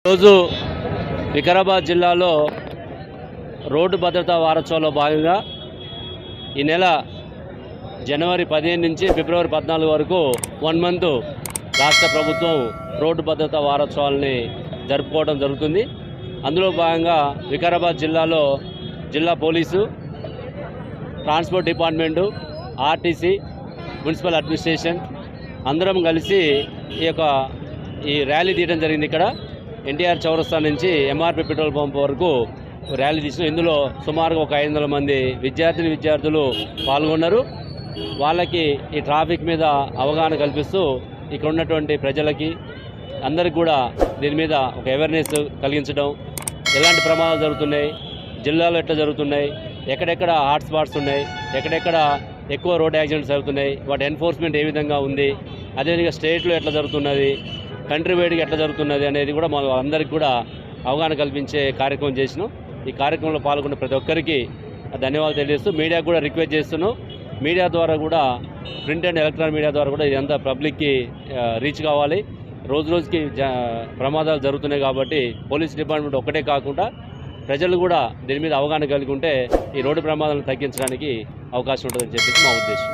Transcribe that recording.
రోజు వికారాబాద్ జిల్లాలో రోడ్డు భద్రతా వారోత్సవంలో భాగంగా ఈ నెల జనవరి 15 నుంచి ఫిబ్రవరి 14 వరకు 1 మంత్ రాష్ట్ర ప్రభుత్వం రోడ్డు భద్రతా వారోత్సవాలని జరుపుకోవడం జరుగుతుంది. అందులో భాగంగా వికారాబాద్ జిల్లాలో జిల్లా police, transport department, RTC, municipal administration అందరం కలిసి ఈ ర్యాలీ తీయడం జరిగింది. ఇక్కడ ఎన్టీఆర్ చౌరస్తా నుంచి ఎంఆర్పి పెట్రోల్ పంప్ వరకు ర్యాలీ తీసిన ఇందులో సుమారుగా ఒక 500 మంది విద్యార్థులు పాల్గొన్నారు. వాళ్ళకి ఈ ట్రాఫిక్ మీద అవగాహన కల్పిస్తూ ఇక్కడ ఉన్నటువంటి ప్రజలకి అందరికి కూడా దీని మీద ఒక అవేర్నెస్ కలిగించడం, ఎలాంటి ప్రమాదాలు జరుగుతున్నాయి, జిల్లాలో ఎట్లా జరుగుతున్నాయి, ఎక్కడెక్కడ హాట్ స్పాట్స్ ఉన్నాయి, ఎక్కడెక్కడ ఎక్కువ రోడ్ యాక్సిడెంట్స్ అవుతున్నాయి, వాటి ఎన్ఫోర్స్మెంట్ ఏ విధంగా ఉంది, అదేవిధంగా స్టేట్లో ఎట్లా జరుగుతున్నది, కంట్రీ వైడ్గా ఎట్లా జరుగుతున్నది అనేది కూడా మనం అందరికీ కూడా అవగాహన కల్పించే కార్యక్రమం చేసినాం. ఈ కార్యక్రమంలో పాల్గొన్న ప్రతి ఒక్కరికి ధన్యవాదాలు తెలియజేస్తూ మీడియాకు కూడా రిక్వెస్ట్ చేస్తున్నాం. మీడియా ద్వారా కూడా, ప్రింట్ అండ్ ఎలక్ట్రానిక్ మీడియా ద్వారా కూడా ఇదంతా పబ్లిక్కి రీచ్ కావాలి. రోజు రోజుకి ప్రమాదాలు జరుగుతున్నాయి కాబట్టి పోలీస్ డిపార్ట్మెంట్ ఒక్కటే కాకుండా ప్రజలు కూడా దీని మీద అవగాహన కలిగి ఉంటే ఈ రోడ్డు ప్రమాదాలను తగ్గించడానికి అవకాశం ఉంటుందని చెప్పేసి మా ఉద్దేశం.